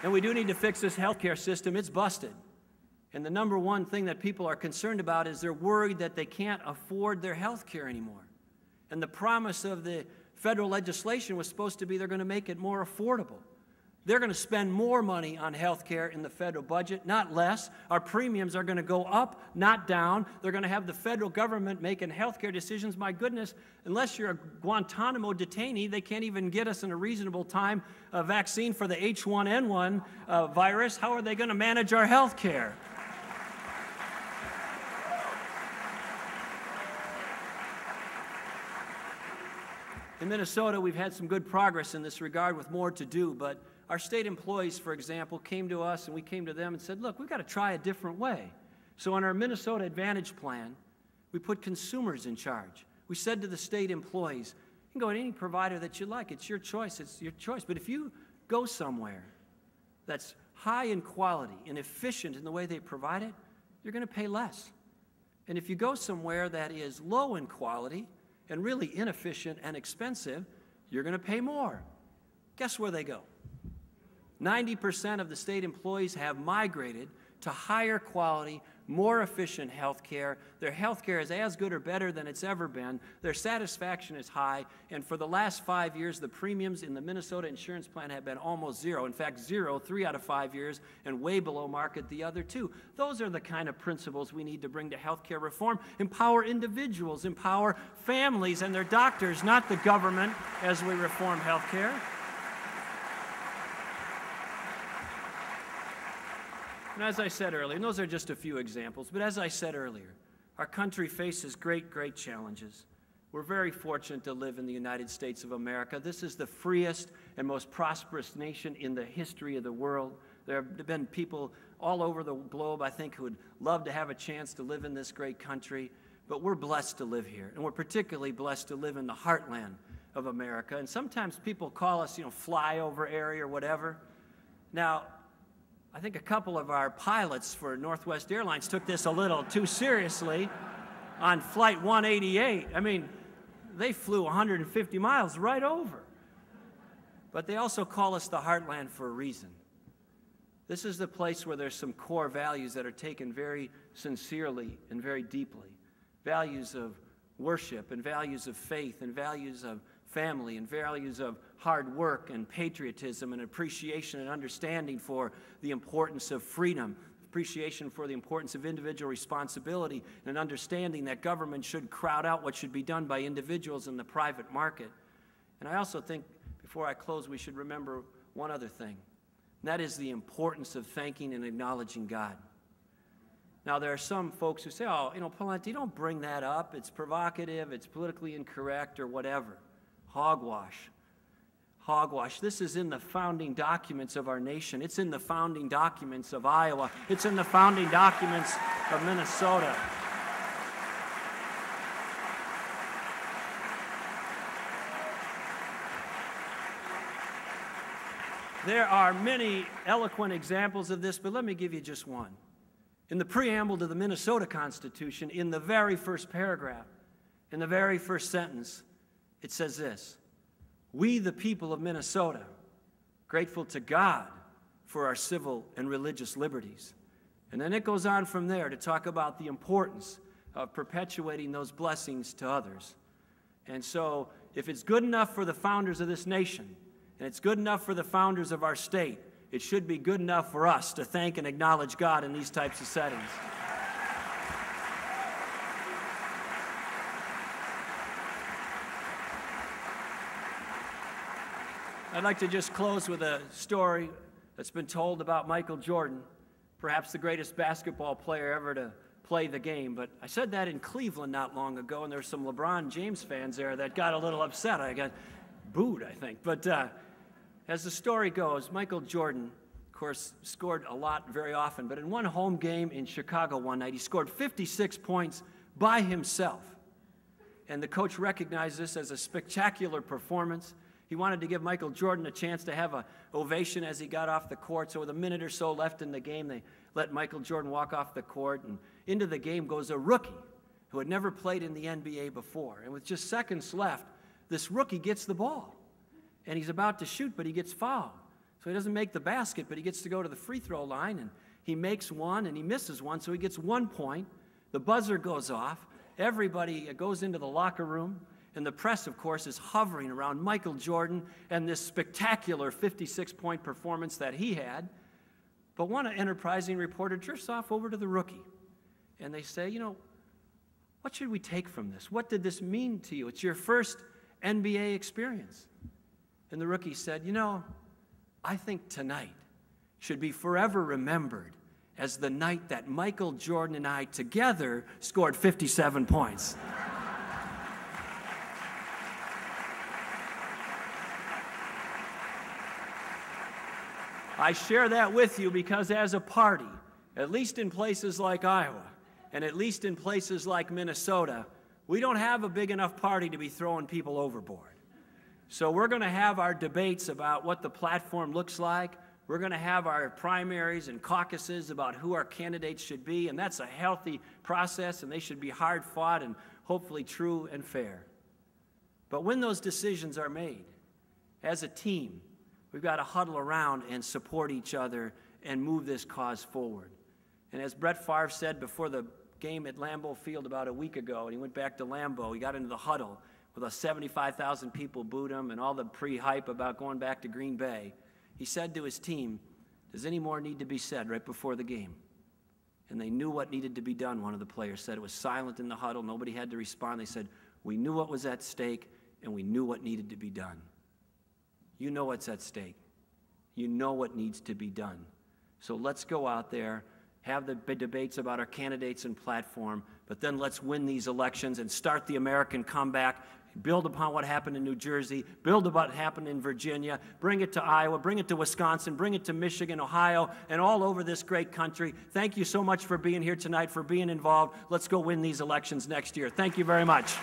And we do need to fix this healthcare system. It's busted. And the number one thing that people are concerned about is they're worried that they can't afford their health care anymore. And the promise of the federal legislation was supposed to be they're going to make it more affordable. They're going to spend more money on health care in the federal budget, not less. Our premiums are going to go up, not down. They're going to have the federal government making health care decisions. My goodness, unless you're a Guantanamo detainee, they can't even get us in a reasonable time a vaccine for the H1N1 virus. How are they going to manage our health care? In Minnesota, we've had some good progress in this regard with more to do, but our state employees, for example, came to us and we came to them and said, look, we've got to try a different way. So on our Minnesota Advantage plan, we put consumers in charge. We said to the state employees, you can go to any provider that you like. It's your choice. It's your choice. But if you go somewhere that's high in quality and efficient in the way they provide it, you're going to pay less. And if you go somewhere that is low in quality and really inefficient and expensive, you're going to pay more. Guess where they go? 90% of the state employees have migrated to higher quality, more efficient health care. Their health care is as good or better than it's ever been. Their satisfaction is high. And for the last 5 years, the premiums in the Minnesota insurance plan have been almost zero. In fact, zero 3 out of 5 years, and way below market the other 2. Those are the kind of principles we need to bring to health care reform. Empower individuals, empower families and their doctors, not the government, as we reform health care. And as I said earlier, and those are just a few examples, but as I said earlier, our country faces great, great challenges. We're very fortunate to live in the United States of America. This is the freest and most prosperous nation in the history of the world. There have been people all over the globe, I think, who would love to have a chance to live in this great country, but we're blessed to live here, and we're particularly blessed to live in the heartland of America. And sometimes people call us, flyover area or whatever. Now, I think a couple of our pilots for Northwest Airlines took this a little too seriously on Flight 188. I mean, they flew 150 miles right over. But they also call us the heartland for a reason. This is the place where there's some core values that are taken very sincerely and very deeply. Values of worship and values of faith and values of family and values of hard work and patriotism and appreciation and understanding for the importance of freedom, appreciation for the importance of individual responsibility, and an understanding that government should crowd out what should be done by individuals in the private market. And I also think, before I close, we should remember one other thing, and that is the importance of thanking and acknowledging God. Now, there are some folks who say, oh, Pawlenty, don't bring that up. It's provocative, it's politically incorrect, or whatever. Hogwash. Hogwash. This is in the founding documents of our nation. It's in the founding documents of Iowa. It's in the founding documents of Minnesota. There are many eloquent examples of this, but let me give you just one. In the preamble to the Minnesota Constitution, in the very first paragraph, in the very first sentence, it says this: we, the people of Minnesota, grateful to God for our civil and religious liberties. And then it goes on from there to talk about the importance of perpetuating those blessings to others. And so, if it's good enough for the founders of this nation, and it's good enough for the founders of our state, it should be good enough for us to thank and acknowledge God in these types of settings. I'd like to just close with a story that's been told about Michael Jordan, perhaps the greatest basketball player ever to play the game. But I said that in Cleveland not long ago, and there were some LeBron James fans there that got a little upset. I got booed, I think. But as the story goes, Michael Jordan, of course, scored a lot very often. But in one home game in Chicago one night, he scored 56 points by himself. And the coach recognized this as a spectacular performance. He wanted to give Michael Jordan a chance to have an ovation as he got off the court. So with a minute or so left in the game, they let Michael Jordan walk off the court. And into the game goes a rookie who had never played in the NBA before. And with just seconds left, this rookie gets the ball. And he's about to shoot, but he gets fouled. So he doesn't make the basket, but he gets to go to the free throw line, and he makes one, and he misses one, so he gets 1 point. The buzzer goes off. Everybody goes into the locker room, and the press, of course, is hovering around Michael Jordan and this spectacular 56-point performance that he had. But one enterprising reporter drifts off over to the rookie, and they say, you know, what should we take from this? What did this mean to you? It's your first NBA experience. And the rookie said, you know, I think tonight should be forever remembered as the night that Michael Jordan and I together scored 57 points. I share that with you because as a party, at least in places like Iowa, and at least in places like Minnesota, we don't have a big enough party to be throwing people overboard. So we're going to have our debates about what the platform looks like. We're going to have our primaries and caucuses about who our candidates should be, and that's a healthy process, and they should be hard-fought and hopefully true and fair. But when those decisions are made, as a team, we've got to huddle around and support each other and move this cause forward. And as Brett Favre said before the game at Lambeau Field about a week ago, and he went back to Lambeau, he got into the huddle with 75,000 people booed him and all the pre-hype about going back to Green Bay. He said to his team, does any more need to be said right before the game? And they knew what needed to be done, one of the players said. It was silent in the huddle. Nobody had to respond. They said, we knew what was at stake, and we knew what needed to be done. You know what's at stake. You know what needs to be done. So let's go out there, have the debates about our candidates and platform, but then let's win these elections and start the American comeback, build upon what happened in New Jersey, build upon what happened in Virginia, bring it to Iowa, bring it to Wisconsin, bring it to Michigan, Ohio, and all over this great country. Thank you so much for being here tonight, for being involved. Let's go win these elections next year. Thank you very much.